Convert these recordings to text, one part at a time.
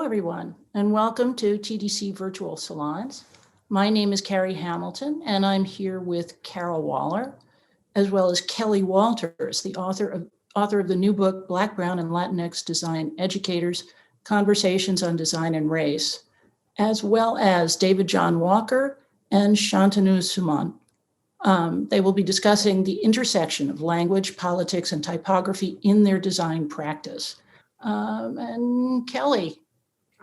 everyone, and welcome to TDC Virtual Salons. My name is Carrie Hamilton, and I'm here with Carol Waller, as well as Kelly Walters, the author of the new book, Black, Brown, and Latinx Design Educators, Conversations on Design and Race, as well as David JON WALKER and Shantanu Suman. They will be discussing the intersection of language, politics, and typography in their design practice. And Kelly.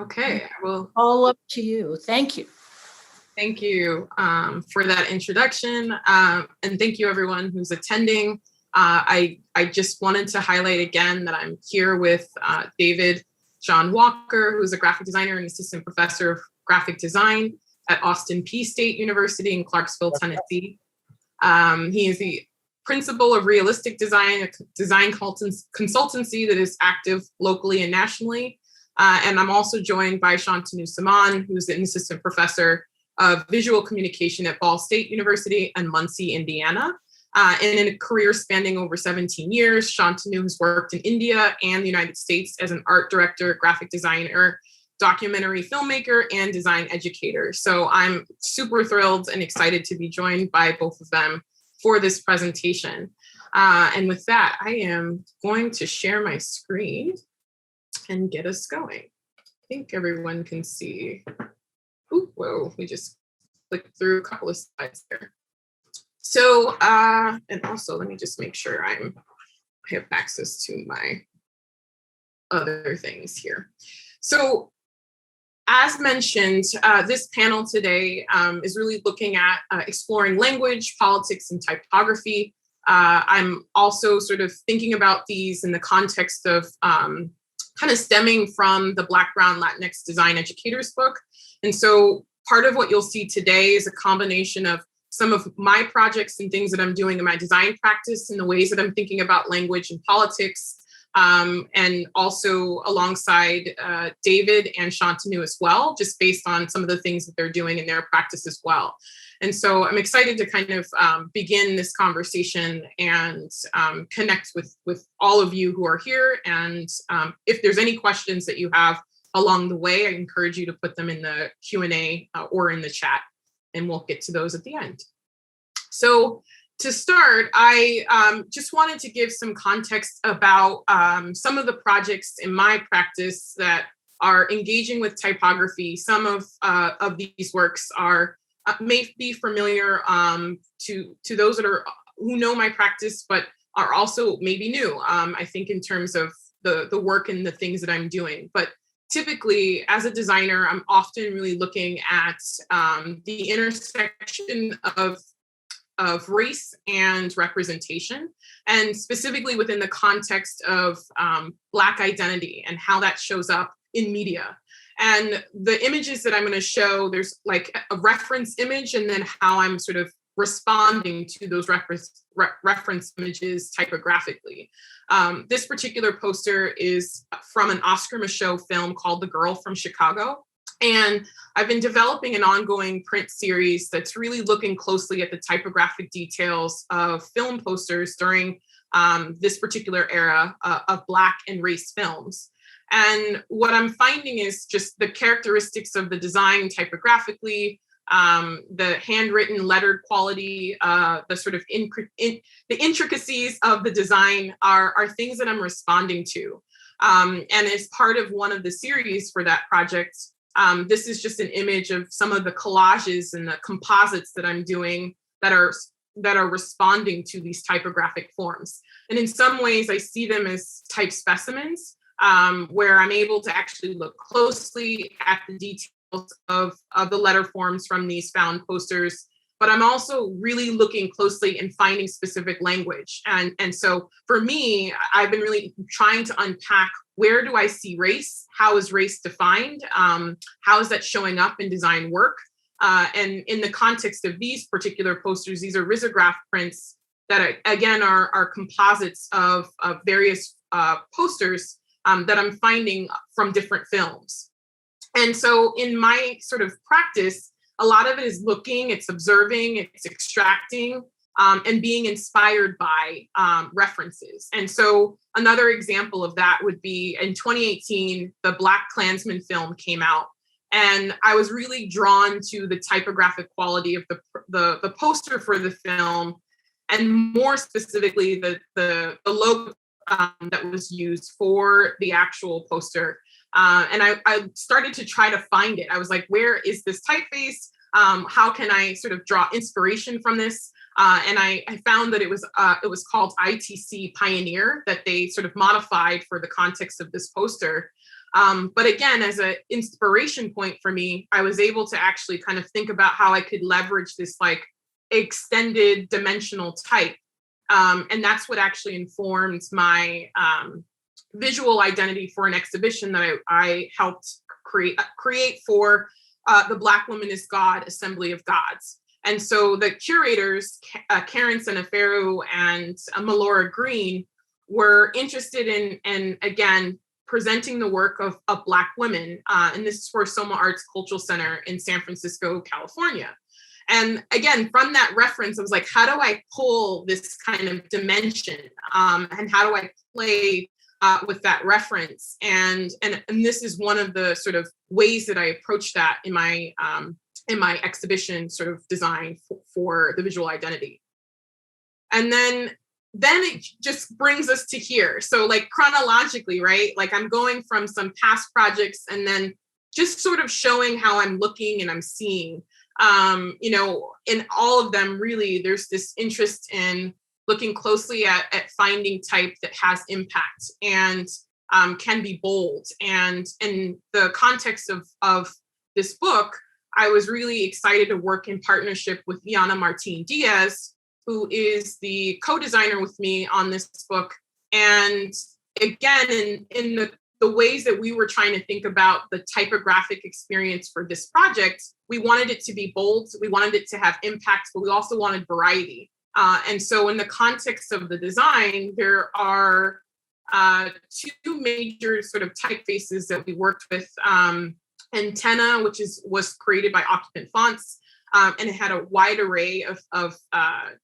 Okay, well, all up to you. Thank you. Thank you for that introduction. And thank you everyone who's attending. I just wanted to highlight again that I'm here with David JON WALKER, who's a graphic designer and assistant professor of graphic design at Austin Peay State University in Clarksville, Tennessee. He is the principal of Rhealistic Design, a design consultancy that is active locally and nationally. And I'm also joined by Shantanu Suman, who's an assistant professor of visual communication at Ball State University in Muncie, Indiana. And in a career spanning over 17 years, Shantanu has worked in India and the United States as an art director, graphic designer, documentary filmmaker, and design educator. So I'm super thrilled and excited to be joined by both of them for this presentation. And with that, I am going to share my screen and get us going. I think everyone can see. Ooh, whoa, we just clicked through a couple of slides there. So, and also let me just make sure I have access to my other things here. So, as mentioned, this panel today is really looking at exploring language, politics, and typography. I'm also sort of thinking about these in the context of kind of stemming from the Black, Brown, Latinx Design Educators book. And so part of what you'll see today is a combination of some of my projects and things that I'm doing in my design practice and the ways that I'm thinking about language and politics. And also alongside David and Shantanu as well, just based on some of the things that they're doing in their practice as well. And so I'm excited to kind of begin this conversation and connect with all of you who are here. And if there's any questions that you have along the way, I encourage you to put them in the Q&A or in the chat, and we'll get to those at the end. So to start, I just wanted to give some context about some of the projects in my practice that are engaging with typography. Some of these works are may be familiar to those that who know my practice, but are also maybe new, I think, in terms of the work and the things that I'm doing. But typically, as a designer, I'm often really looking at the intersection of race and representation, and specifically within the context of Black identity and how that shows up in media. And the images that I'm going to show, there's like a reference image and then how I'm sort of responding to those reference images typographically. This particular poster is from an Oscar Michaud film called The Girl from Chicago. And I've been developing an ongoing print series that's really looking closely at the typographic details of film posters during this particular era of Black and race films. And what I'm finding is just the characteristics of the design typographically, the handwritten lettered quality, the sort of the intricacies of the design are things that I'm responding to. And as part of one of the series for that project, this is just an image of some of the collages and the composites that I'm doing that are responding to these typographic forms. And in some ways, I see them as type specimens, where I'm able to actually look closely at the details of the letter forms from these found posters. But I'm also really looking closely and finding specific language. And so for me, I've been really trying to unpack, where do I see race? How is race defined? How is that showing up in design work? And in the context of these particular posters, these are risograph prints that again are composites of various posters that I'm finding from different films. And so in my sort of practice, a lot of it is looking, it's observing, it's extracting, and being inspired by references. And so another example of that would be in 2018, the Black Klansman film came out. And I was really drawn to the typographic quality of the poster for the film, and more specifically, the logo that was used for the actual poster. And I started to try to find it. I was like, where is this typeface? How can I sort of draw inspiration from this? And I found that it was called ITC Pioneer, that they sort of modified for the context of this poster. But again, as an inspiration point for me, I was able to actually kind of think about how I could leverage this like extended dimensional type. And that's what actually informed my visual identity for an exhibition that I helped create for the Black Woman is God Assembly of Gods. And so the curators, Karen Seneferu and Melora Green, were interested in again, presenting the work of Black women. And this is for Soma Arts Cultural Center in San Francisco, California. And again, from that reference, I was like, how do I pull this kind of dimension? And how do I play with that reference? And this is one of the sort of ways that I approach that in my exhibition sort of design for the visual identity. And then it just brings us to here. So like chronologically, right? Like I'm going from some past projects and then just sort of showing how I'm looking and I'm seeing, you know, in all of them, really, there's this interest in looking closely at finding type that has impact and can be bold. And in the context of this book, I was really excited to work in partnership with Iana Martin Diaz, who is the co-designer with me on this book. And again, in the ways that we were trying to think about the typographic experience for this project, we wanted it to be bold, we wanted it to have impact, but we also wanted variety. And so in the context of the design, there are two major sort of typefaces that we worked with. Antenna, which was created by Occupant Fonts, and it had a wide array of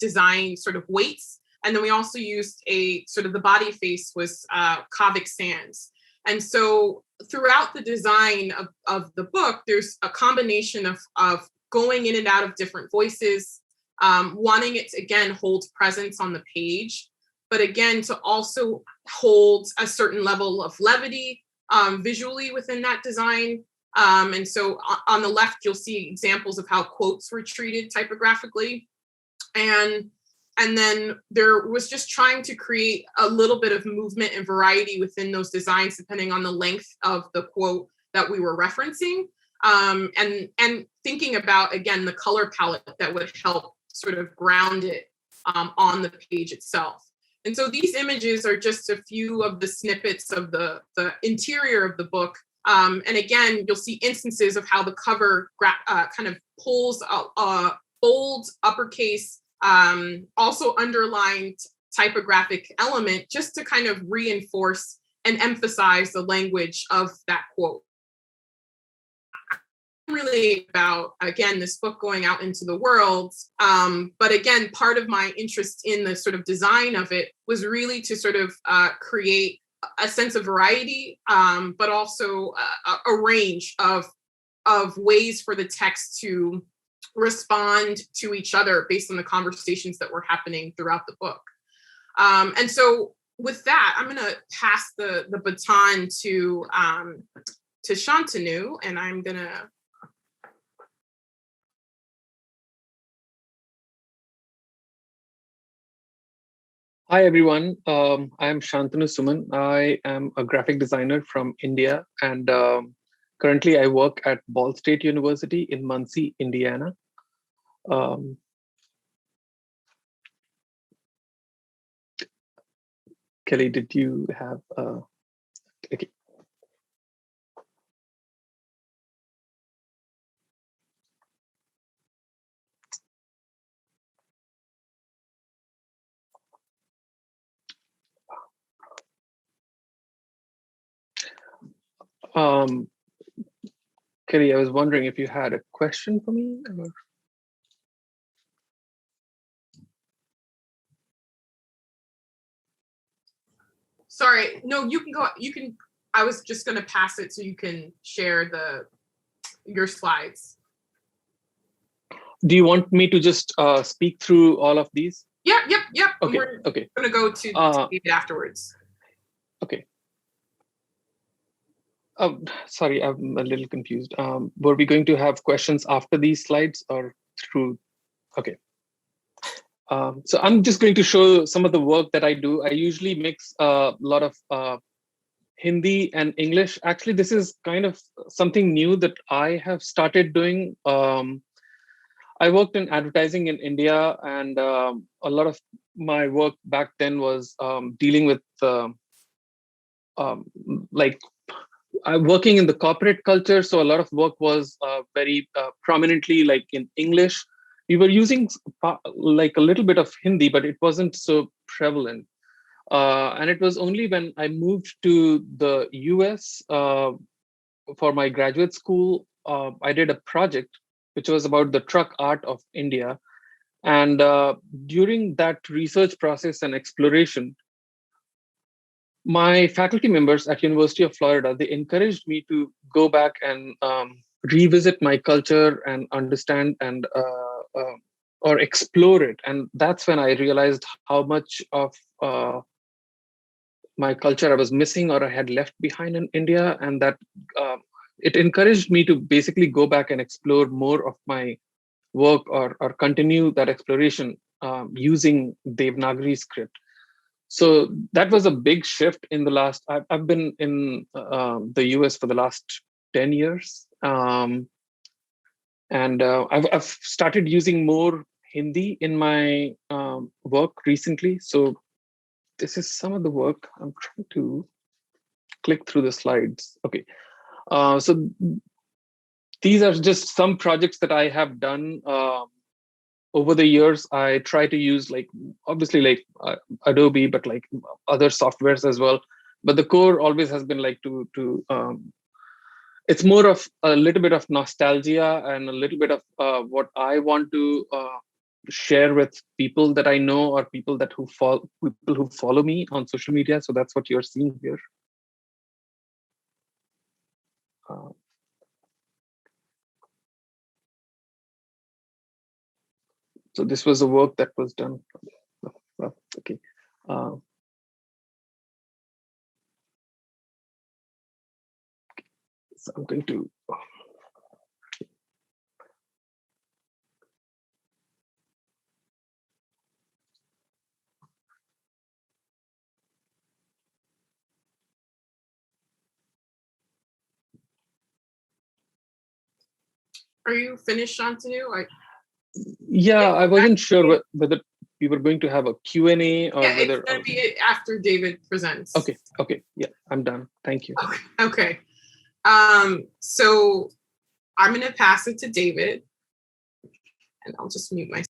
design sort of weights. And then we also used a sort of the body face was Covic Sans. And so throughout the design of the book, there's a combination of going in and out of different voices, wanting it to, again, hold presence on the page, but again, to also hold a certain level of levity visually within that design. And so on the left, you'll see examples of how quotes were treated typographically. And then there was just trying to create a little bit of movement and variety within those designs, depending on the length of the quote that we were referencing. And thinking about, again, the color palette that would help sort of ground it on the page itself. And so these images are just a few of the snippets of the interior of the book. And again, you'll see instances of how the cover kind of pulls a bold uppercase, also underlined typographic element, just to kind of reinforce and emphasize the language of that quote. Really about, again, this book going out into the world. But again, part of my interest in the sort of design of it was really to sort of create a sense of variety, but also a range of ways for the text to respond to each other based on the conversations that were happening throughout the book. And so with that, I'm going to pass the baton to Shantanu, and I'm going to Hi, everyone. I am Shantanu Suman. I am a graphic designer from India, and currently I work at Ball State University in Muncie, Indiana. Kelly, did you have... okay. Kelly, I was wondering if you had a question for me? Or... sorry. No, you can go. You can. I was just going to pass it so you can share your slides. Do you want me to just speak through all of these? Yep. Okay. We're Okay. going to go to David afterwards. Okay. Sorry, I'm a little confused. Were we going to have questions after these slides or through? Okay. So I'm just going to show some of the work that I do. I usually mix a lot of Hindi and English. Actually, this is kind of something new that I have started doing. I worked in advertising in India, and a lot of my work back then was dealing with working in the corporate culture. So a lot of work was very prominently like in English. We were using like a little bit of Hindi, but it wasn't so prevalent. And it was only when I moved to the US for my graduate school, I did a project which was about the truck art of India. And during that research process and exploration, my faculty members at University of Florida, they encouraged me to go back and revisit my culture and understand and or explore it. And that's when I realized how much of my culture I was missing or I had left behind in India, and that it encouraged me to basically go back and explore more of my work or continue that exploration using Devnagari script. So that was a big shift in the last, I've been in the US for the last 10 years. And I've started using more Hindi in my work recently. So this is some of the work. I'm trying to click through the slides. Okay. So these are just some projects that I have done over the years. I try to use obviously Adobe, but like other softwares as well. But the core always has been like it's more of a little bit of nostalgia and a little bit of what I want to share with people that I know or people who follow me on social media. So that's what you're seeing here. So this was the work that was done. Okay. So I'm going to. Are you finished, Shantanu? Yeah, I wasn't sure whether we were going to have a Q&A or whether. It's going to be after David presents. Okay. Yeah, I'm done. Thank you. Okay. So I'm going to pass it to David, and I'll just mute myself.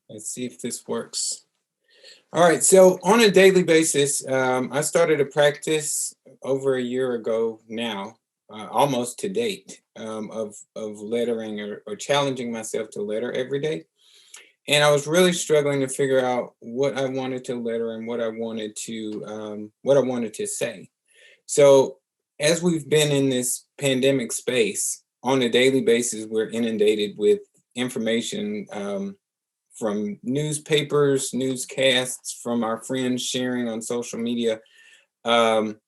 Let's see if this works. All right, so on a daily basis, I started a practice over a year ago now, almost to date, of lettering or challenging myself to letter every day. And I was really struggling to figure out what I wanted to letter and what I wanted to say. So as we've been in this pandemic space, on a daily basis, we're inundated with information from newspapers, newscasts, from our friends sharing on social media, and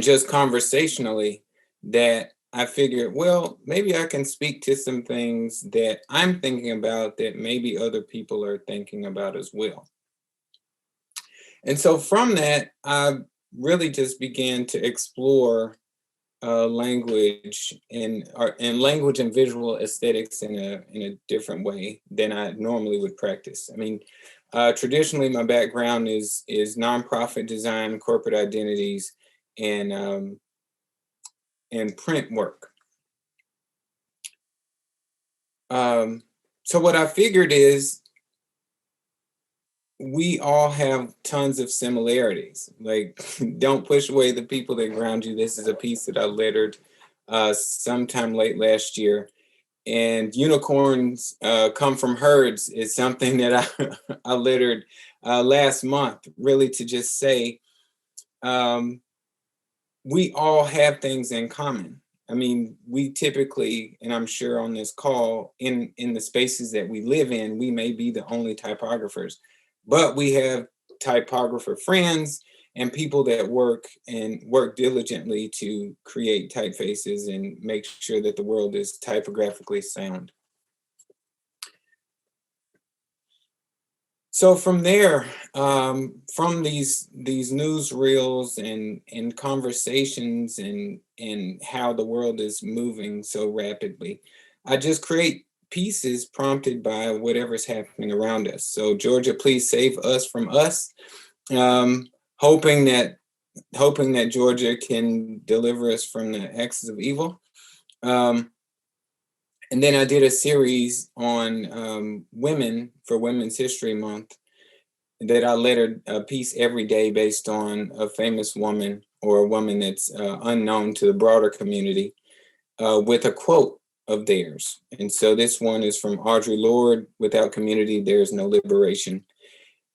just conversationally, that I figured, well, maybe I can speak to some things that I'm thinking about that maybe other people are thinking about as well. And so from that, I really just began to explore language and language and visual aesthetics in a different way than I normally would practice. I mean, traditionally, my background is nonprofit design, corporate identities, and print work. So what I figured is we all have tons of similarities. Like, don't push away the people that ground you. This is a piece that I lettered sometime late last year. And unicorns come from herds is something that I lettered last month, really to just say we all have things in common. I mean, we typically, and I'm sure on this call, in the spaces that we live in, we may be the only typographers, but we have typographer friends and people that work diligently to create typefaces and make sure that the world is typographically sound. So from there, from these newsreels and conversations and how the world is moving so rapidly, I just create pieces prompted by whatever's happening around us. So Georgia, please save us from us. Hoping that Georgia can deliver us from the axis of evil. And then I did a series on women for Women's History Month that I lettered a piece every day based on a famous woman or a woman that's unknown to the broader community with a quote of theirs. And so this one is from Audre Lorde: "Without community, there is no liberation."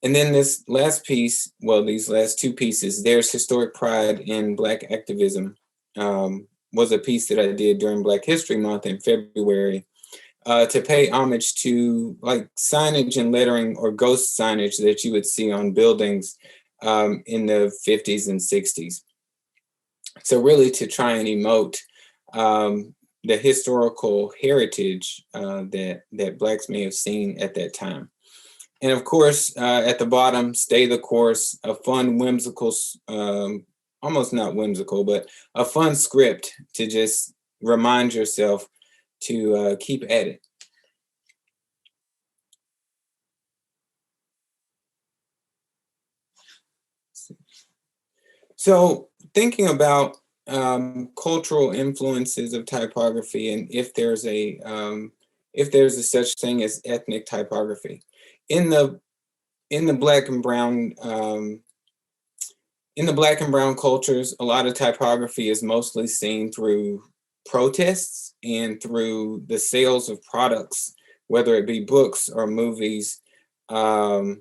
And then this last piece, well, these last two pieces, "There's Historic Pride in Black Activism," was a piece that I did during Black History Month in February to pay homage to like signage and lettering or ghost signage that you would see on buildings in the 50s and 60s. So really to try and emote the historical heritage that Blacks may have seen at that time. And of course, at the bottom, "Stay the Course," a fun, whimsical, almost not whimsical, but a fun script to just remind yourself to keep at it. So thinking about cultural influences of typography and if there's a such thing as ethnic typography. In the Black and brown cultures, a lot of typography is mostly seen through protests and through the sales of products, whether it be books or movies or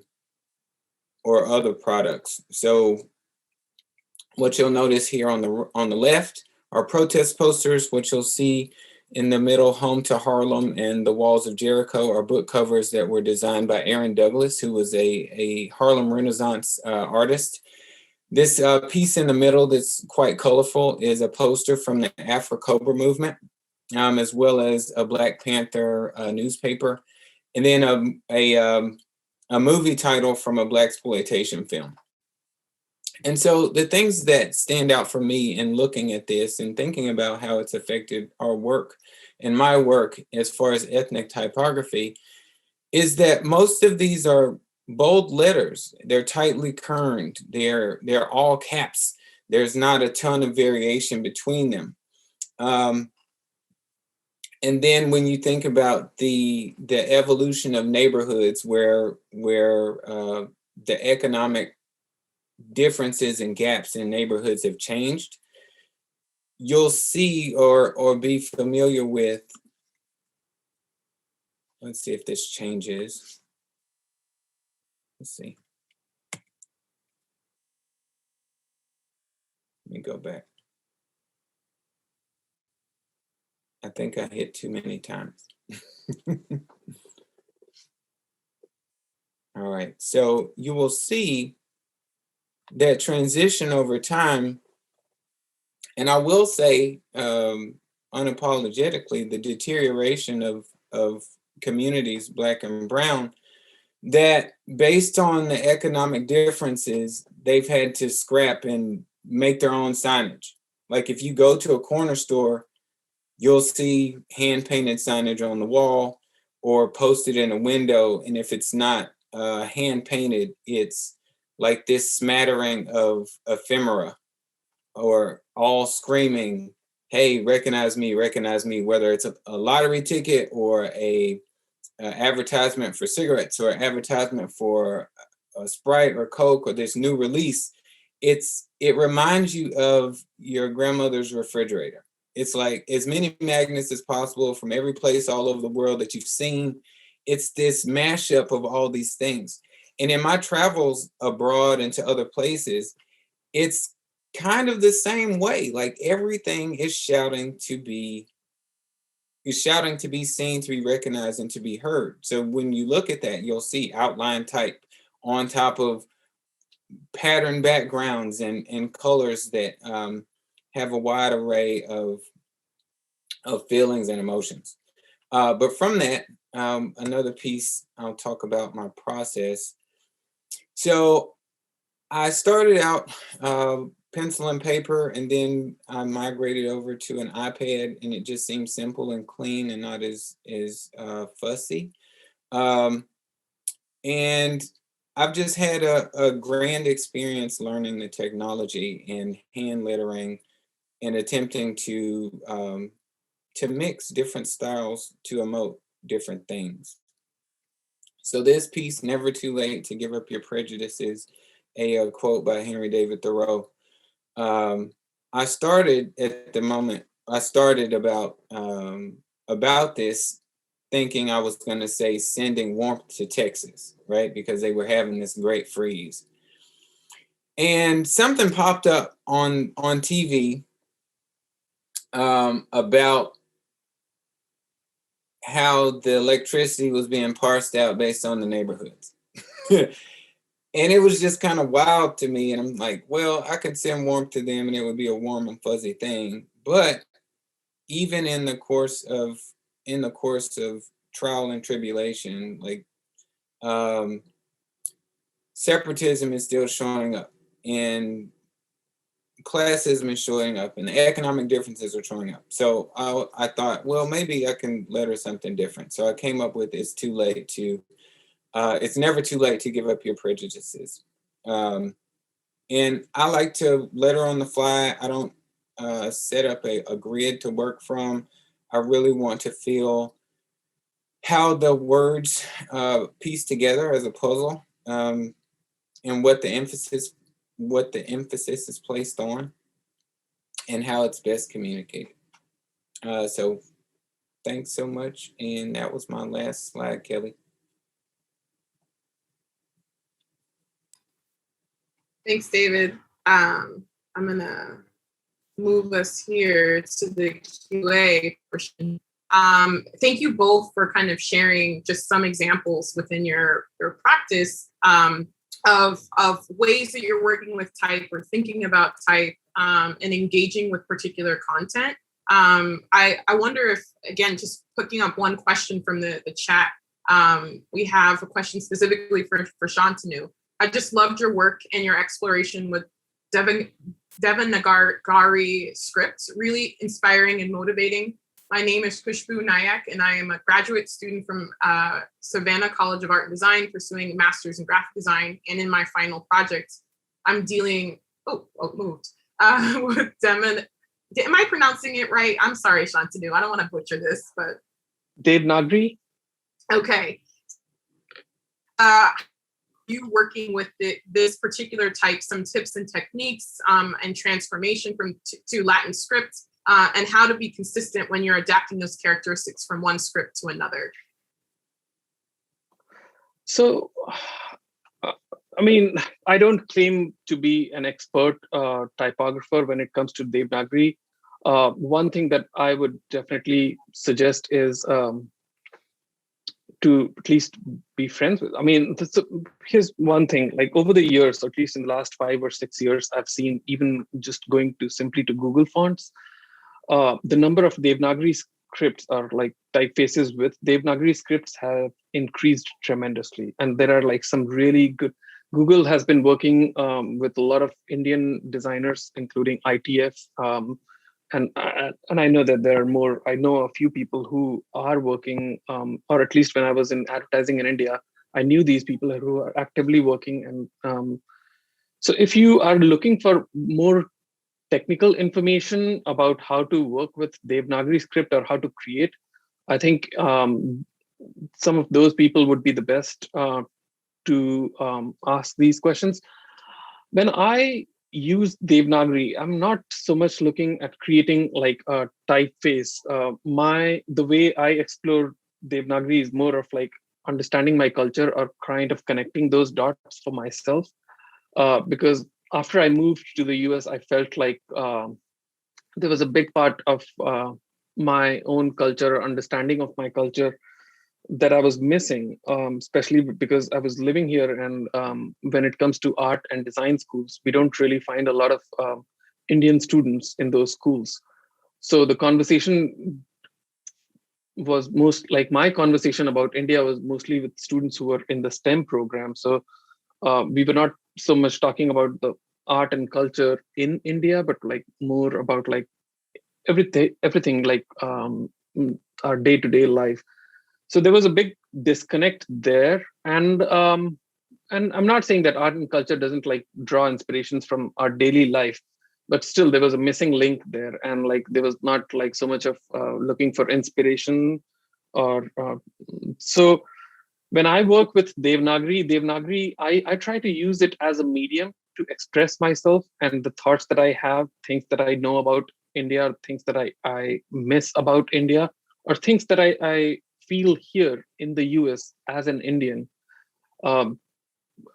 other products. So what you'll notice here on the left are protest posters. What you'll see in the middle, "Home to Harlem" and "The Walls of Jericho," are book covers that were designed by Aaron Douglas, who was a Harlem Renaissance artist. This piece in the middle that's quite colorful is a poster from the Afro-Cobra movement, as well as a Black Panther newspaper, and then a movie title from a Blaxploitation film. And so the things that stand out for me in looking at this and thinking about how it's affected our work and my work as far as ethnic typography is that most of these are bold letters. They're tightly kerned. They're all caps. There's not a ton of variation between them. And then when you think about the evolution of neighborhoods where the economic differences and gaps in neighborhoods have changed, you'll see or be familiar with, let's see if this changes. Let's see. Let me go back. I think I hit too many times. All right, so you will see that transition over time. And I will say unapologetically, the deterioration of communities, Black and brown, that based on the economic differences, they've had to scrap and make their own signage. Like if you go to a corner store, you'll see hand-painted signage on the wall or posted in a window. And if it's not hand-painted, it's like this smattering of ephemera or all screaming, "Hey, recognize me," whether it's a lottery ticket or a advertisement for cigarettes or advertisement for a Sprite or Coke or this new release. It reminds you of your grandmother's refrigerator. It's like as many magnets as possible from every place all over the world that you've seen. It's this mashup of all these things. And in my travels abroad and to other places, it's kind of the same way. Like everything is shouting to be seen, to be recognized, and to be heard. So when you look at that, you'll see outline type on top of pattern backgrounds and colors that have a wide array of feelings and emotions. But from that, another piece, I'll talk about my process. So I started out pencil and paper, and then I migrated over to an iPad, and it just seemed simple and clean and not as fussy. And I've just had a grand experience learning the technology and hand lettering and attempting to mix different styles to emote different things. So this piece, Never Too Late to Give Up Your Prejudices, a quote by Henry David Thoreau. I started about this thinking I was going to say sending warmth to Texas, right? Because they were having this great freeze. And something popped up on TV about how the electricity was being parsed out based on the neighborhoods. And it was just kind of wild to me. And I'm like, well, I could send warmth to them and it would be a warm and fuzzy thing. But even in the course of trial and tribulation, like separatism is still showing up, and classism is showing up, and the economic differences are showing up. So I thought, well, maybe I can letter something different. So I came up with it's never too late to give up your prejudices. And I like to letter on the fly. I don't set up a grid to work from. I really want to feel how the words piece together as a puzzle, and what the emphasis is placed on, and how it's best communicated. So thanks so much. And that was my last slide, Kelly. Thanks, David. I'm gonna move us here to the QA portion. Thank you both for kind of sharing just some examples within your practice of ways that you're working with type or thinking about type and engaging with particular content. I wonder if, again, just picking up one question from the chat, we have a question specifically for Shantanu. I just loved your work and your exploration with Devanagari scripts, really inspiring and motivating. My name is Kushbu Nayak, and I am a graduate student from Savannah College of Art and Design, pursuing a master's in graphic design. And in my final project, I'm dealing, with am I pronouncing it right? I'm sorry, Shantanu, I don't want to butcher this, but. Devnagari. Okay. You working with this particular type, some tips and techniques and transformation to Latin script, and how to be consistent when you're adapting those characteristics from one script to another. So, I mean, I don't claim to be an expert typographer when it comes to Devnagari. One thing that I would definitely suggest is to at least be friends with. I mean, here's one thing, like over the years, or at least in the last 5 or 6 years, I've seen, even just going to simply to Google Fonts, the number of Devnagari scripts or like typefaces with Devnagari scripts have increased tremendously. And there are like some really good, Google has been working with a lot of Indian designers, including ITF, and I know that there are more. I know a few people who are working, or at least when I was in advertising in India, I knew these people who are actively working. And so if you are looking for more technical information about how to work with Devnagari script or how to create, I think some of those people would be the best to ask these questions. When I use Devnagari, I'm not so much looking at creating like a typeface. The way I explore Devnagari is more of like understanding my culture or kind of connecting those dots for myself. Because after I moved to the US, I felt like there was a big part of my own culture, understanding of my culture that I was missing, especially because I was living here. And when it comes to art and design schools, we don't really find a lot of Indian students in those schools. So the conversation was most like my conversation about India was mostly with students who were in the STEM program. So we were not so much talking about the art and culture in India, but like more about like everything like our day-to-day life. So there was a big disconnect there. And I'm not saying that art and culture doesn't like draw inspirations from our daily life, but still there was a missing link there. And like there was not like so much of looking for inspiration or so when I work with Devnagari, I try to use it as a medium to express myself and the thoughts that I have, things that I know about India, things that I miss about India, or things that I feel here in the US as an Indian. Um,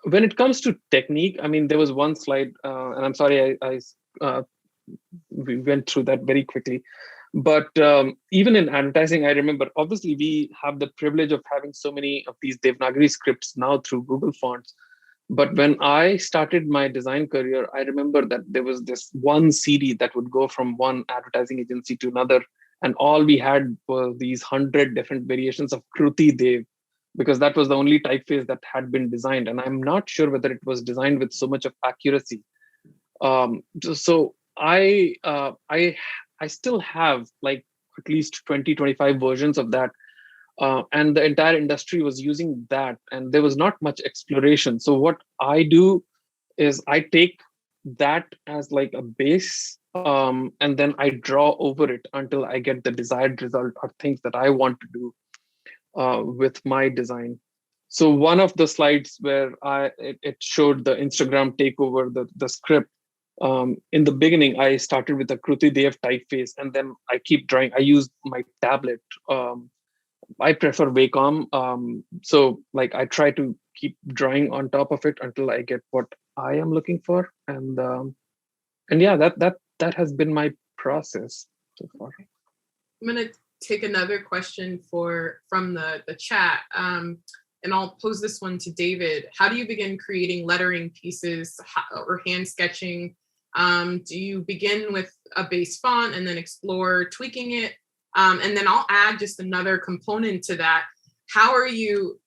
when it comes to technique, I mean, there was one slide, and I'm sorry, we went through that very quickly. But even in advertising, I remember, obviously, we have the privilege of having so many of these Devnagari scripts now through Google Fonts. But when I started my design career, I remember that there was this one CD that would go from one advertising agency to another. And all we had were these 100 different variations of Kruti Dev, because that was the only typeface that had been designed. And I'm not sure whether it was designed with so much of accuracy. So I still have like at least 20, 25 versions of that. And the entire industry was using that, and there was not much exploration. So what I do is I take that as like a base, and then I draw over it until I get the desired result or things that I want to do with my design. So one of the slides where it showed the Instagram takeover, the script. In the beginning, I started with a Kruti Dev typeface, and then I keep drawing. I use my tablet. I prefer Wacom. So like I try to keep drawing on top of it until I get what I am looking for. And yeah, that has been my process so far. I'm gonna take another question from the chat. And I'll pose this one to David. How do you begin creating lettering pieces or hand sketching? Do you begin with a base font and then explore tweaking it? And then I'll add just another component to that. How are you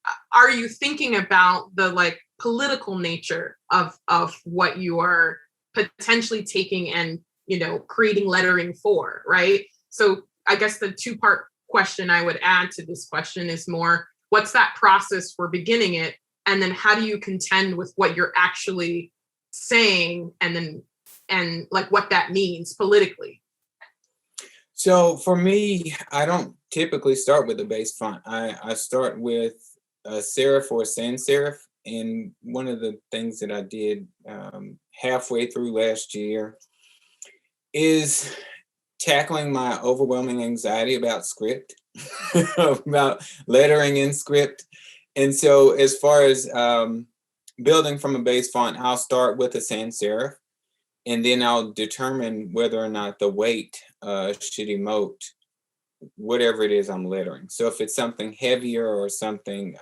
thinking about the like political nature of what you are potentially taking and, you know, creating lettering for, right? So I guess the two-part question I would add to this question is more, what's that process for beginning it? And then how do you contend with what you're actually saying and like what that means politically? So for me, I don't typically start with a base font. I start with a serif or a sans serif. And one of the things that I did halfway through last year is tackling my overwhelming anxiety about script, about lettering in script. And so as far as building from a base font, I'll start with a sans serif, and then I'll determine whether or not the weight should emote whatever it is I'm lettering. So if it's something heavier or something,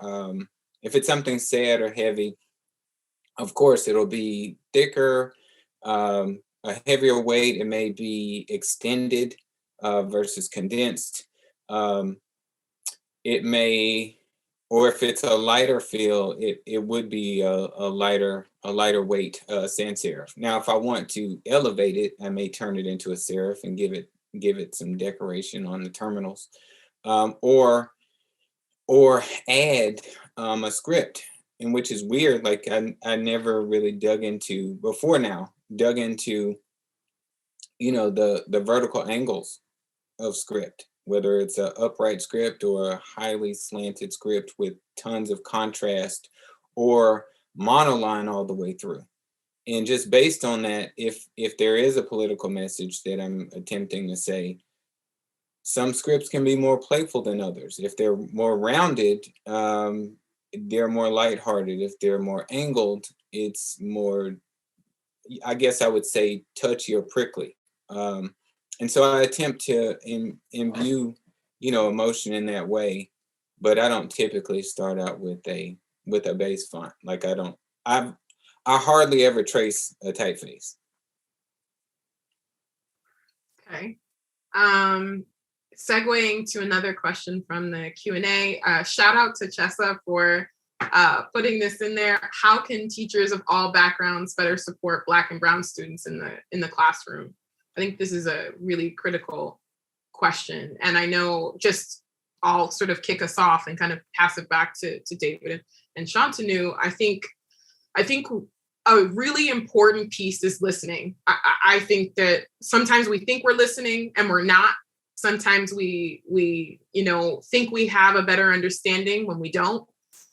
if it's something sad or heavy, of course it'll be thicker, a heavier weight. It may be extended versus condensed. It may, or if it's a lighter feel, it would be a lighter weight sans serif. Now, if I want to elevate it, I may turn it into a serif and give it some decoration on the terminals, or add a script, and which is weird. Like I never really dug into, you know, the vertical angles of script, whether it's an upright script or a highly slanted script with tons of contrast, or monoline all the way through. And just based on that, if there is a political message that I'm attempting to say, some scripts can be more playful than others. If they're more rounded, they're more lighthearted. If they're more angled, it's more, I guess I would say, touchy or prickly. And so I attempt to imbue, emotion in that way, but I don't typically start out with a base font. Like I hardly ever trace a typeface. Okay. Segueing to another question from the Q&A, shout out to Chessa for putting this in there. How can teachers of all backgrounds better support Black and Brown students in the classroom? I think this is a really critical question. And I know I'll sort of kick us off and kind of pass it back to David and Shantanu. I think a really important piece is listening. I think that sometimes we think we're listening and we're not. Sometimes we think we have a better understanding when we don't.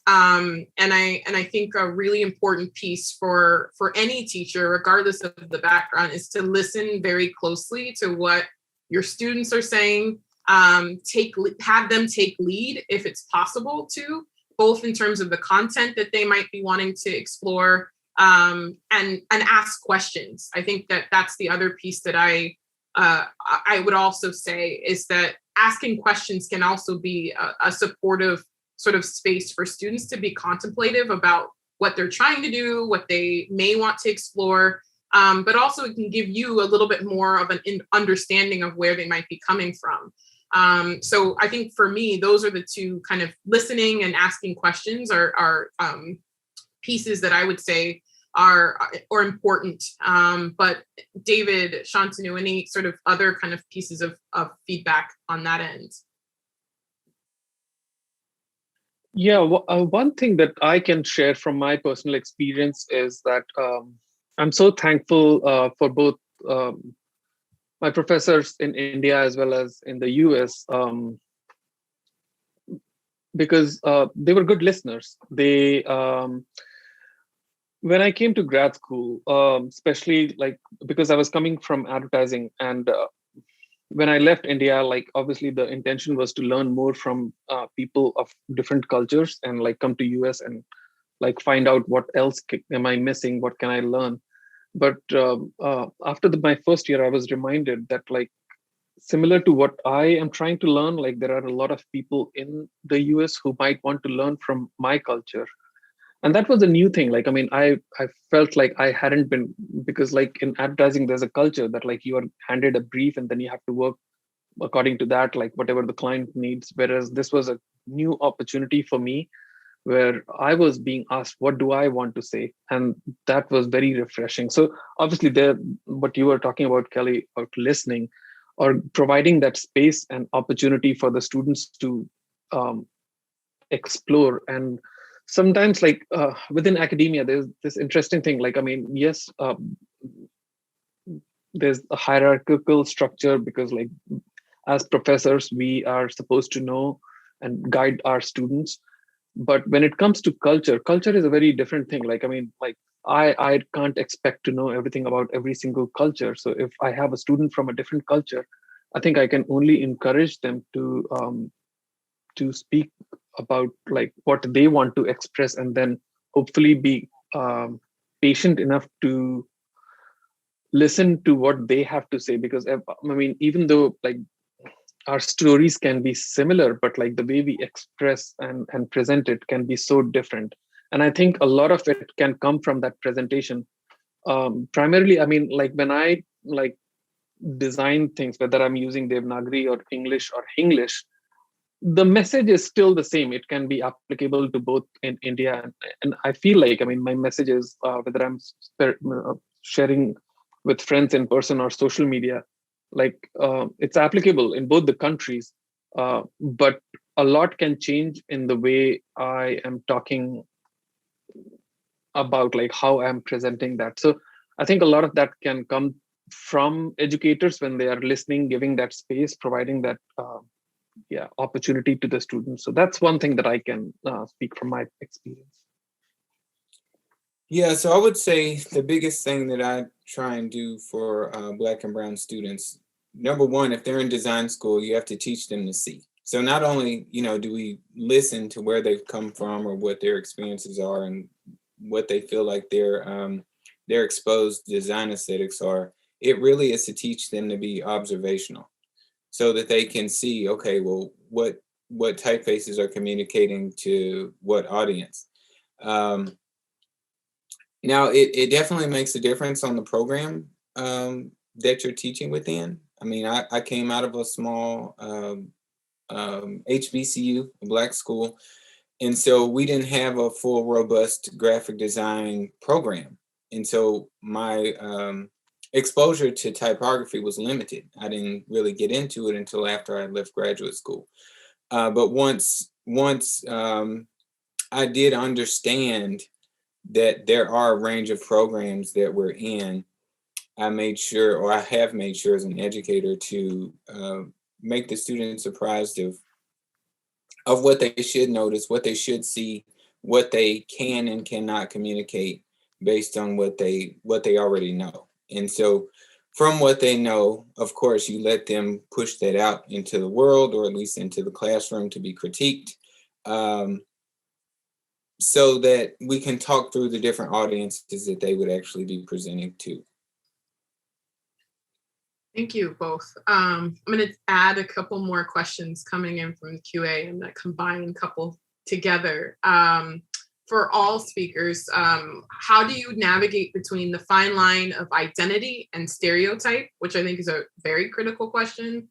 And I think a really important piece for any teacher, regardless of the background, is to listen very closely to what your students are saying. Have them take lead if it's possible to, both in terms of the content that they might be wanting to explore, and ask questions. I think that's the other piece that I would also say is that asking questions can also be a supportive sort of space for students to be contemplative about what they're trying to do, what they may want to explore, but also it can give you a little bit more of an understanding of where they might be coming from. So I think for me, those are the two kind of listening and asking questions are pieces that I would say are important. But David, Shantanu, any sort of other kind of pieces of feedback on that end? Yeah, one thing that I can share from my personal experience is that I'm so thankful for both my professors in India as well as in the US, because they were good listeners. They when I came to grad school, especially because I was coming from advertising, and when I left India, obviously the intention was to learn more from people of different cultures and come to US and find out what else am I missing, what can I learn. But after my first year, I was reminded that similar to what I am trying to learn, there are a lot of people in the US who might want to learn from my culture. And that was a new thing. I felt like I hadn't been, because in advertising, there's a culture that you are handed a brief and then you have to work according to that, whatever the client needs. Whereas this was a new opportunity for me where I was being asked, what do I want to say? And that was very refreshing. So obviously what you were talking about, Kelly, about listening or providing that space and opportunity for the students to explore. And sometimes within academia, there's this interesting thing. Yes, there's a hierarchical structure because as professors, we are supposed to know and guide our students. But when it comes to culture is a very different thing. I can't expect to know everything about every single culture. So if I have a student from a different culture, I think I can only encourage them to speak about what they want to express, and then hopefully be patient enough to listen to what they have to say. Because even though our stories can be similar, but the way we express and present it can be so different. And I think a lot of it can come from that presentation. Primarily, when I design things, whether I'm using Devnagari or English or Hinglish, the message is still the same. It can be applicable to both in India. And I feel my message is, whether I'm sharing with friends in person or social media, it's applicable in both the countries. But a lot can change in the way I am talking about how I'm presenting that. So I think a lot of that can come from educators when they are listening, giving that space, providing that opportunity to the students. So that's one thing that I can speak from my experience. Yeah, so I would say the biggest thing that I try and do for Black and Brown students, number one, if they're in design school, you have to teach them to see. So not only, do we listen to where they've come from or what their experiences are and what they feel like their exposed design aesthetics are, it really is to teach them to be observational so that they can see, okay, well, what typefaces are communicating to what audience. Now, it definitely makes a difference on the program that you're teaching within. I mean, I came out of a small HBCU, a Black school, and so we didn't have a full, robust graphic design program. And so my exposure to typography was limited. I didn't really get into it until after I left graduate school. But once I did understand that there are a range of programs that we're in, I made sure, or I have made sure as an educator to make the students apprised of what they should notice, what they should see, what they can and cannot communicate based on what they already know. And so from what they know, of course, you let them push that out into the world, or at least into the classroom to be critiqued. So that we can talk through the different audiences that they would actually be presenting to. Thank you both. I'm going to add a couple more questions coming in from the QA. I'm going to combine a couple together. For all speakers, how do you navigate between the fine line of identity and stereotype, which I think is a very critical question.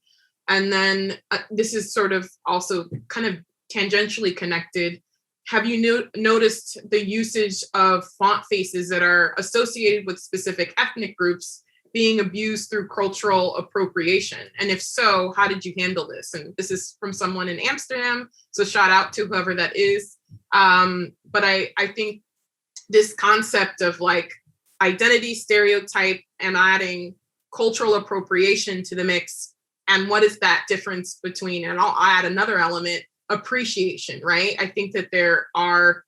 And then this is sort of also kind of tangentially connected. Have you noticed the usage of font faces that are associated with specific ethnic groups being abused through cultural appropriation? And if so, how did you handle this? And this is from someone in Amsterdam, so shout out to whoever that is. But I think this concept of like identity, stereotype, and adding cultural appropriation to the mix, and what is that difference between, and I'll add another element, appreciation, right? I think that there are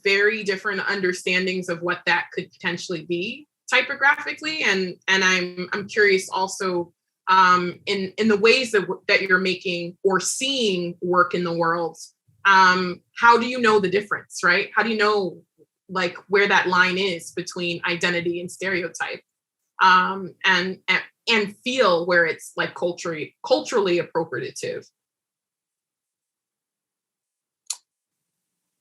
very different understandings of what that could potentially be typographically, and I'm curious also in the ways that you're making or seeing work in the world. How do you know the difference, right? How do you know like where that line is between identity and stereotype, and feel where it's like culturally appropriative?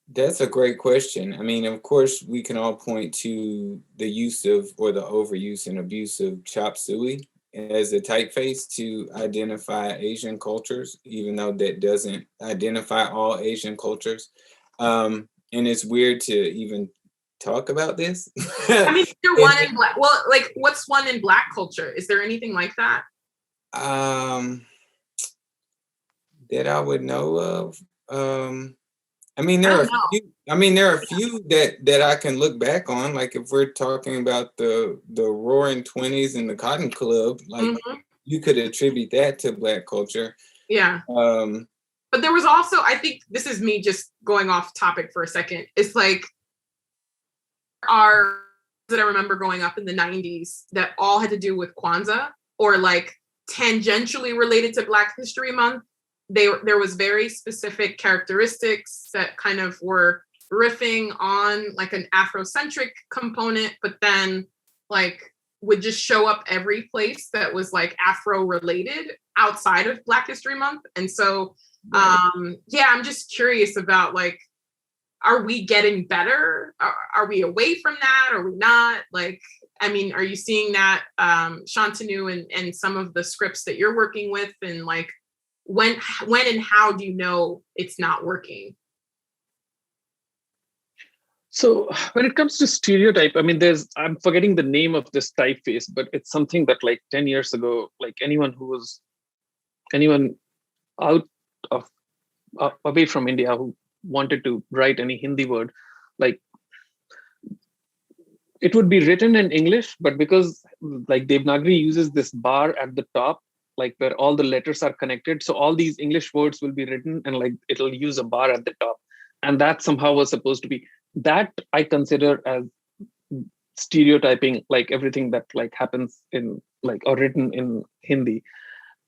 That's a great question. I mean, of course, we can all point to the use of, or the overuse and abuse of chop suey as a typeface to identify Asian cultures, even though that doesn't identify all Asian cultures. And it's weird to even talk about this. I mean, you're one in Black. Well, like, what's one in Black culture? Is there anything like that? That I would know of. I mean, there are a few that I can look back on. Like if we're talking about the Roaring '20s and the Cotton Club, like you could attribute that to Black culture. Yeah. But there was also, I think this is me just going off topic for a second. It's like that I remember growing up in the 90s that all had to do with Kwanzaa or like tangentially related to Black History Month. There was very specific characteristics that kind of were riffing on like an Afrocentric component, but then like would just show up every place that was like Afro related outside of Black History Month. And so, yeah, I'm just curious about like, are we getting better? Are we away from that? Are we not? Like, I mean, are you seeing that, Shantanu, and some of the scripts that you're working with, and like, when and how do you know it's not working? So when it comes to stereotype, I mean, I'm forgetting the name of this typeface, but it's something that like 10 years ago, like anyone out of away from India who wanted to write any Hindi word, like it would be written in English, but because like Devnagari uses this bar at the top, like where all the letters are connected. So all these English words will be written and like it'll use a bar at the top. And that somehow was supposed to be, that I consider as stereotyping like everything that like happens in like or written in Hindi.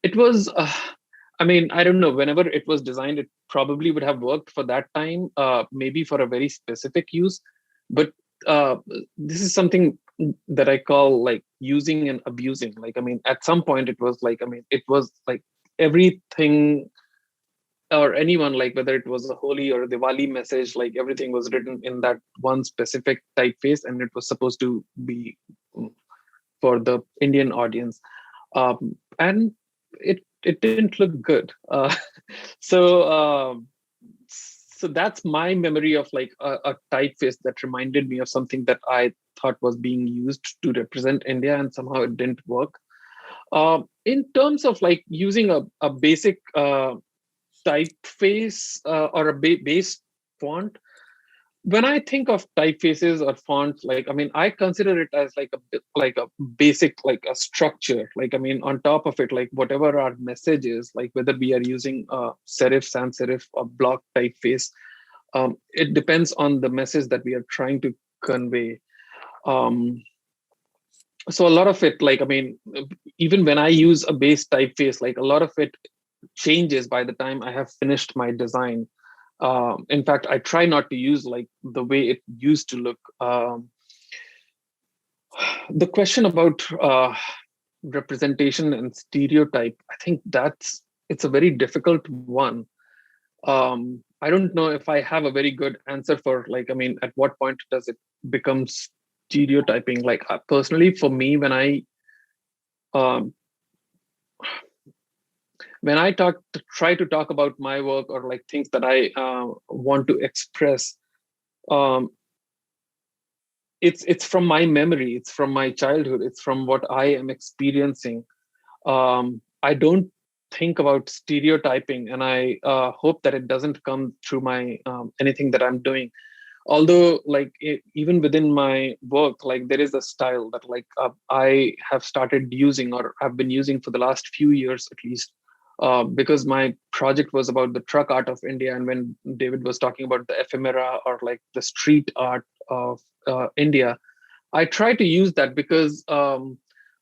It was, I mean, I don't know, whenever it was designed, it probably would have worked for that time, maybe for a very specific use. But this is something that I call like using and abusing. Like, I mean, at some point it was like, I mean, it was like everything or anyone, like whether it was a Holi or a Diwali message, like everything was written in that one specific typeface, and it was supposed to be for the Indian audience. And it didn't look good. So so that's my memory of like a typeface that reminded me of something that I thought was being used to represent India, and somehow it didn't work. In terms of like using a basic typeface or a base font, when I think of typefaces or fonts, like, I mean, I consider it as like a basic, like a structure. Like, I mean, on top of it, like whatever our message is, like whether we are using serif, sans serif, or block typeface, it depends on the message that we are trying to convey. So a lot of it, like, I mean, even when I use a base typeface, like a lot of it changes by the time I have finished my design. In fact, I try not to use like the way it used to look. The question about representation and stereotype, I think it's a very difficult one. I don't know if I have a very good answer for, like, I mean, at what point does it become stereotyping? Like personally, for me, when I try to talk about my work or like things that I want to express, it's from my memory, it's from my childhood, it's from what I am experiencing. I don't think about stereotyping, and I hope that it doesn't come through my anything that I'm doing. Although, like, even within my work, like there is a style that like I have started using or have been using for the last few years at least. Because my project was about the truck art of India, and when David was talking about the ephemera or like the street art of India, I try to use that because I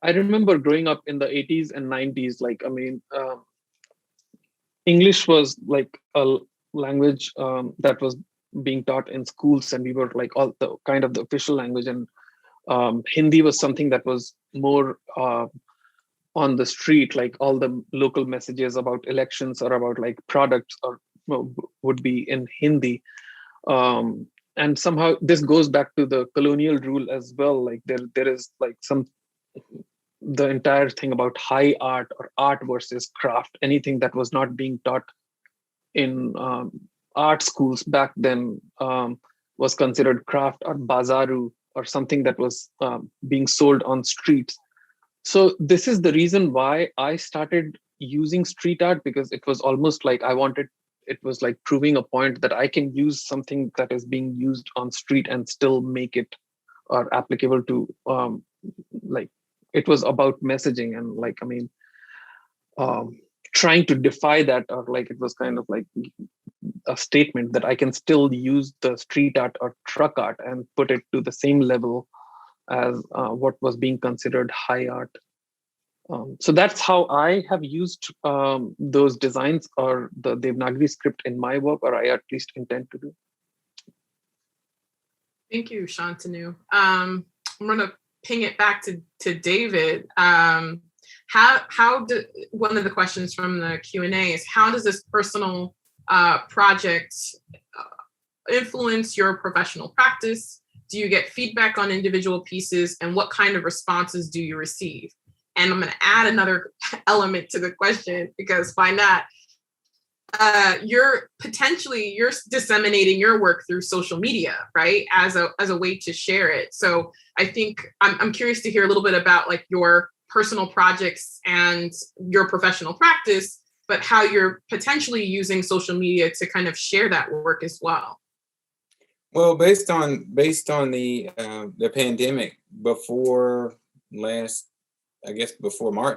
remember growing up in the 80s and 90s. Like, I mean, English was like a language that was being taught in schools, and we were like all the kind of the official language, and Hindi was something that was more on the street, like all the local messages about elections or about like products or would be in Hindi. And somehow this goes back to the colonial rule as well. Like there is like the entire thing about high art or art versus craft, anything that was not being taught in art schools back then was considered craft or bazaru or something that was being sold on streets. So this is the reason why I started using street art, because it was almost like it was like proving a point that I can use something that is being used on street and still make it or applicable to like, it was about messaging and like, I mean, trying to defy that, or like it was kind of like a statement that I can still use the street art or truck art and put it to the same level as what was being considered high art. So that's how I have used those designs or the Devnagari script in my work, or I at least intend to do. Thank you, Shantanu. I'm going to ping it back to David. One of the questions from the Q&A is, how does this personal project influence your professional practice? Do you get feedback on individual pieces, and what kind of responses do you receive? And I'm going to add another element to the question, because why not? You're disseminating your work through social media, right? As a way to share it. So I think I'm curious to hear a little bit about like your personal projects and your professional practice, but how you're potentially using social media to kind of share that work as well. Well, based on the pandemic, before March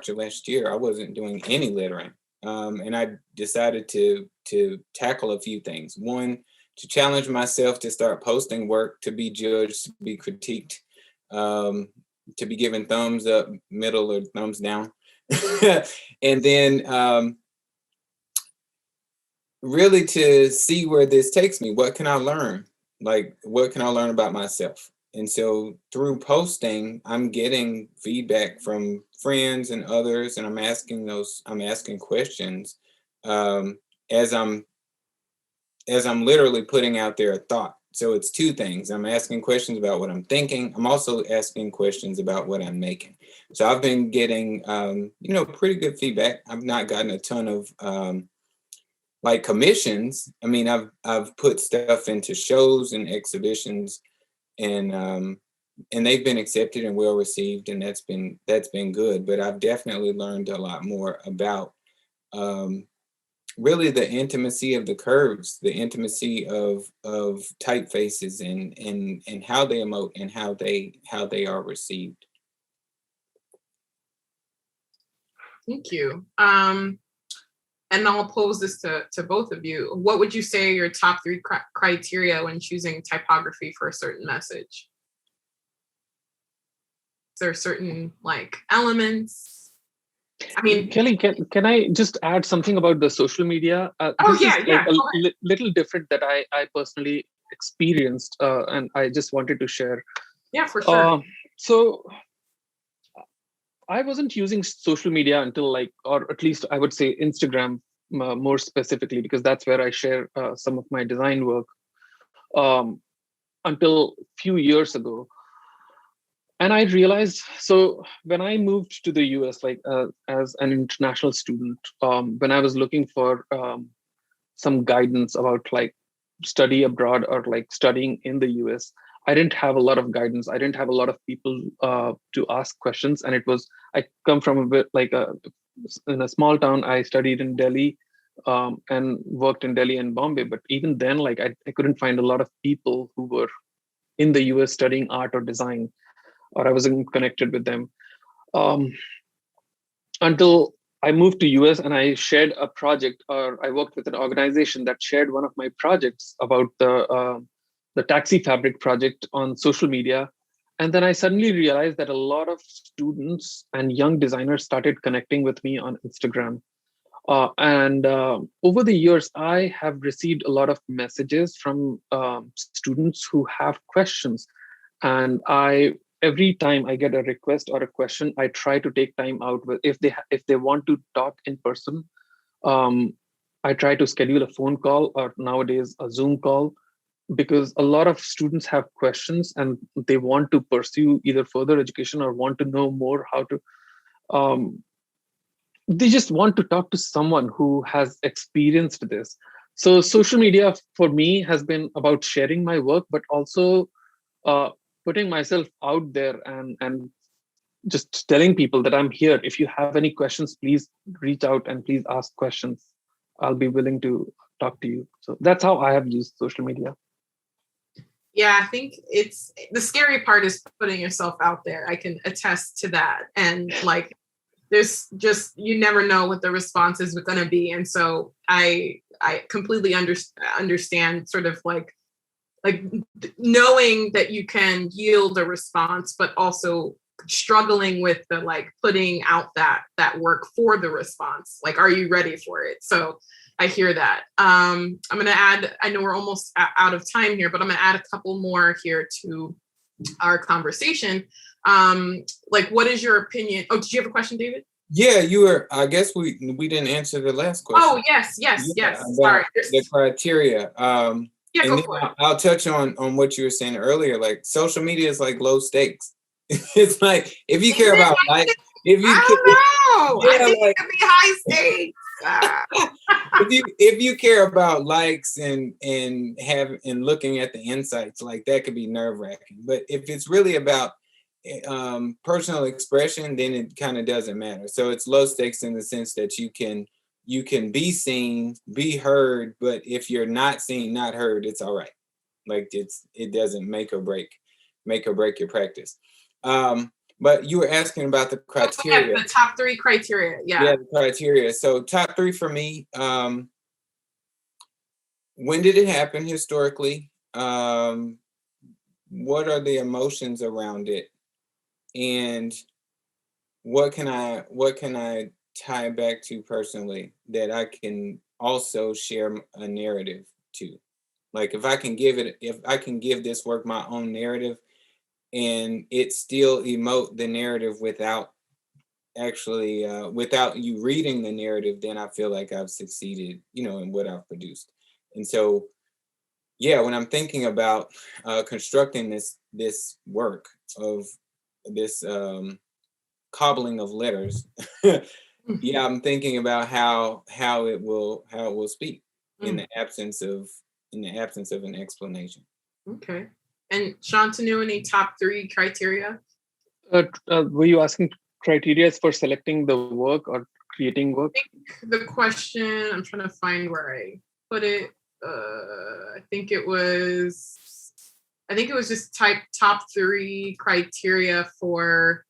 of last year, I wasn't doing any lettering, and I decided to tackle a few things. One, to challenge myself to start posting work, to be judged, to be critiqued, to be given thumbs up, middle, or thumbs down. And then really to see where this takes me. What can I learn? Like, what can I learn about myself? And so through posting, I'm getting feedback from friends and others, and I'm asking questions as I'm literally putting out there a thought. So it's two things. I'm asking questions about what I'm thinking. I'm also asking questions about what I'm making. So I've been getting, pretty good feedback. I've not gotten a ton of like commissions. I mean, I've put stuff into shows and exhibitions, and they've been accepted and well received, and that's been good. But I've definitely learned a lot more about really the intimacy of the curves, the intimacy of typefaces, and how they emote and how they are received. Thank you. And I'll pose this to both of you. What would you say are your top 3 criteria when choosing typography for a certain message? Is there certain like elements? I mean, Kelly, can I just add something about the social media? This is like a little different that I personally experienced, and I just wanted to share. Yeah, for sure. So I wasn't using social media until or at least I would say Instagram more specifically, because that's where I share some of my design work, until a few years ago. And I realized, so when I moved to the US, as an international student, when I was looking for some guidance about study abroad or studying in the US, I didn't have a lot of guidance. I didn't have a lot of people to ask questions. And I come from a bit in a small town. I studied in Delhi and worked in Delhi and Bombay. But even then, I couldn't find a lot of people who were in the US studying art or design, or I wasn't connected with them. Until I moved to US and I shared a project, or I worked with an organization that shared one of my projects about the taxi fabric project on social media. And then I suddenly realized that a lot of students and young designers started connecting with me on Instagram. And over the years, I have received a lot of messages from students who have questions. And every time I get a request or a question, I try to take time out with, if they want to talk in person, I try to schedule a phone call, or nowadays a Zoom call, because a lot of students have questions and they want to pursue either further education or want to know more how to, they just want to talk to someone who has experienced this. So social media for me has been about sharing my work, but also putting myself out there and just telling people that I'm here. If you have any questions, please reach out and please ask questions. I'll be willing to talk to you. So that's how I have used social media. Yeah, I think it's the scary part is putting yourself out there. I can attest to that. And there's just, you never know what the response is going to be. And so I completely understand sort of like knowing that you can yield a response, but also struggling with the putting out that work for the response. Are you ready for it? So I hear that. I'm going to add, I know we're almost out of time here, but I'm going to add a couple more here to our conversation. What is your opinion? Oh, did you have a question, David? Yeah, I guess we didn't answer the last question. Oh, yes. Sorry. The criteria. Yeah, and go for it. I'll touch on what you were saying earlier. Social media is like low stakes. It's if you care about likes, I don't know. I think it could be high stakes. if you care about likes and looking at the insights, that could be nerve-wracking. But if it's really about personal expression, then it kind of doesn't matter. So it's low stakes in the sense that you can be seen, be heard, but if you're not seen, not heard, it's all right. It doesn't make or break your practice. But you were asking about the criteria. The top 3 criteria. Yeah, the criteria. So top 3 for me, when did it happen historically? What are the emotions around it? and what can I tie back to personally that I can also share a narrative to? Like if I can give this work my own narrative and it still emote the narrative without actually without you reading the narrative, then I feel like I've succeeded, in what I've produced. And so, yeah, when I'm thinking about constructing this work of this cobbling of letters, yeah, I'm thinking about how it will speak in the absence of an explanation. Okay. And Shantanu, any top 3 criteria? Were you asking criteria for selecting the work or creating work? I think the question, I'm trying to find where I put it. I think it was just top 3 criteria for,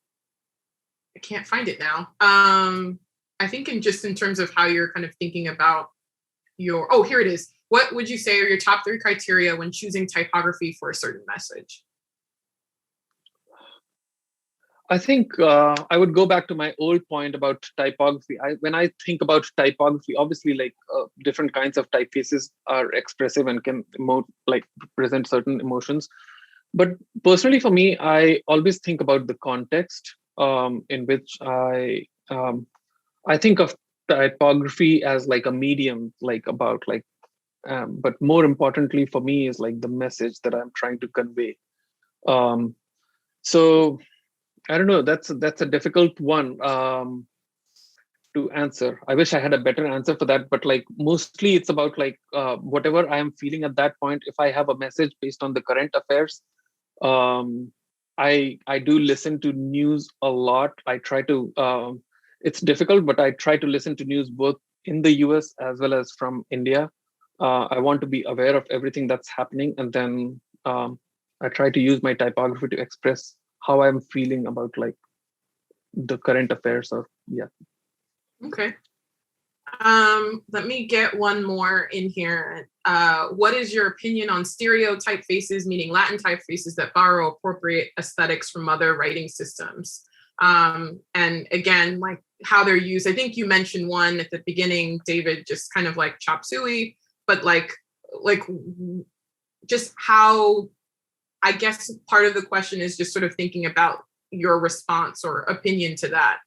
I can't find it now. I think in terms of how you're kind of thinking about here it is. What would you say are your top 3 criteria when choosing typography for a certain message? I think I would go back to my old point about typography. When I think about typography, obviously, like different kinds of typefaces are expressive and can present certain emotions. But personally, for me, I always think about the context in which I think of typography as like a medium, but more importantly for me is like the message that I'm trying to convey. So I don't know. That's a difficult one to answer. I wish I had a better answer for that. But like mostly, it's about whatever I am feeling at that point. If I have a message based on the current affairs, I do listen to news a lot. I try to. It's difficult, but I try to listen to news both in the US as well as from India. I want to be aware of everything that's happening, and then I try to use my typography to express how I'm feeling about like the current affairs Okay. Let me get one more in here. What is your opinion on stereotype faces, meaning Latin typefaces that borrow appropriate aesthetics from other writing systems? And again, like how they're used. I think you mentioned one at the beginning, David, just kind of like chop suey, but like just how, I guess part of the question is just sort of thinking about your response or opinion to that.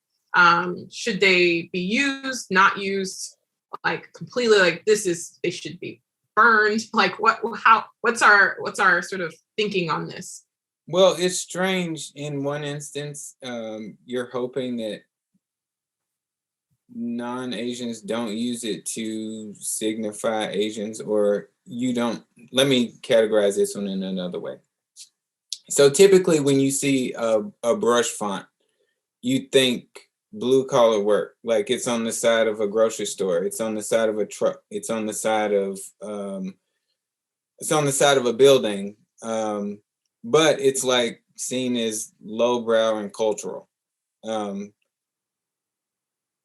Should they be used, not used, like completely like they should be burned? Like what's our sort of thinking on this? Well, it's strange. In one instance, you're hoping that non-Asians don't use it to signify Asians, or you don't. Let me categorize this one in another way. So typically when you see a brush font, you think blue collar work, like it's on the side of a grocery store, it's on the side of a truck, it's on the side of a building, but it's like seen as lowbrow and cultural.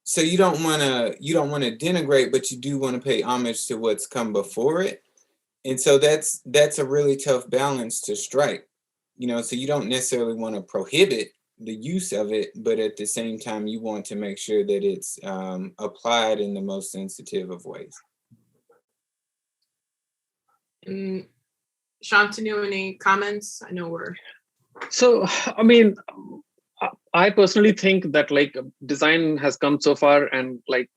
So you don't want to denigrate, but you do want to pay homage to what's come before it, and so that's a really tough balance to strike. So you don't necessarily want to prohibit the use of it, but at the same time, you want to make sure that it's applied in the most sensitive of ways. And Shantanu, any comments? I know we're. So, I mean, I personally think that like design has come so far, and like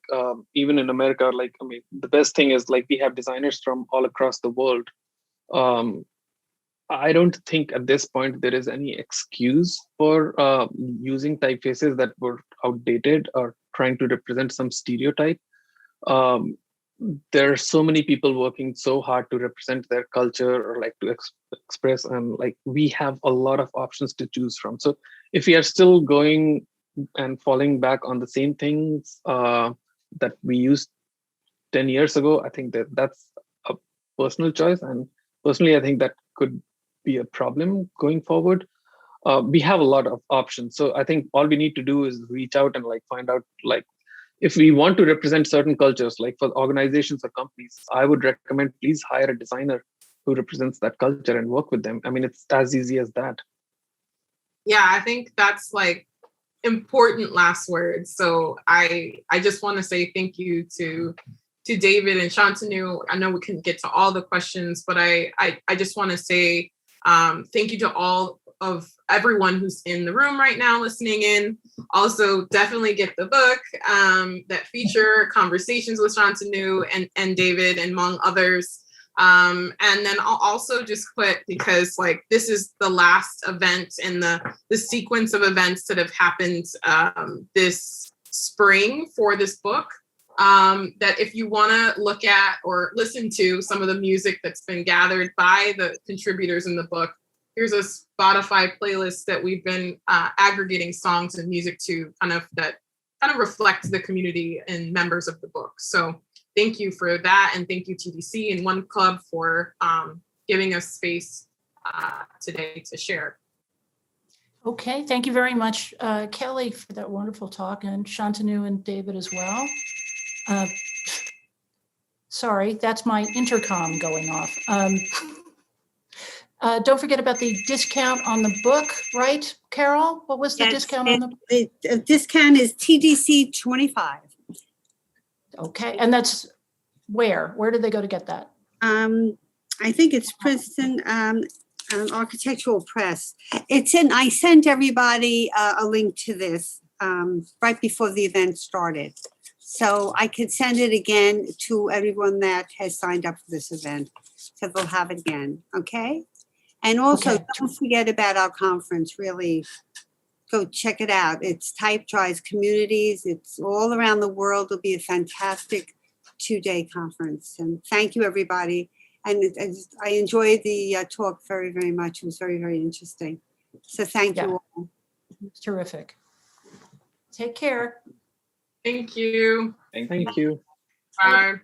even in America, like I mean, the best thing is like we have designers from all across the world. I don't think at this point there is any excuse for using typefaces that were outdated or trying to represent some stereotype. There are so many people working so hard to represent their culture or like to express, and like we have a lot of options to choose from. So if we are still going and falling back on the same things that we used 10 years ago, I think that's a personal choice. And personally, I think that could be a problem going forward. We have a lot of options. So I think all we need to do is reach out and like find out like if we want to represent certain cultures, like for organizations or companies, I would recommend please hire a designer who represents that culture and work with them. I mean, it's as easy as that. Yeah, I think that's like important last words. So I just want to say thank you to David and Shantanu. I know we couldn't get to all the questions, but I just want to say thank you to all of everyone who's in the room right now listening in. Also, definitely get the book that feature conversations with Shantanu and David, and among others. And then I'll also just put, because like this is the last event in the sequence of events that have happened this spring for this book, that if you want to look at or listen to some of the music that's been gathered by the contributors in the book, here's a Spotify playlist that we've been aggregating songs and music to kind of reflect the community and members of the book. So thank you for that. And thank you TDC and One Club for giving us space today to share. Okay, thank you very much, Kelly, for that wonderful talk, and Shantanu and David as well. Sorry, that's my intercom going off. Don't forget about the discount on the book, right, Carol? What was the discount on the book? The discount is TDC 25. Okay, and that's where? Where did they go to get that? I think it's Princeton Architectural Press. I sent everybody a link to this right before the event started. So I could send it again to everyone that has signed up for this event. So they'll have it again, okay? And also, Okay. don't forget about our conference, really. Go check it out. It's Type Drives Communities. It's all around the world. It'll be a fantastic 2-day conference. And thank you, everybody. And I enjoyed the talk very, very much. It was very, very interesting. So thank you all. Terrific. Take care. Thank you. Thank you. Bye.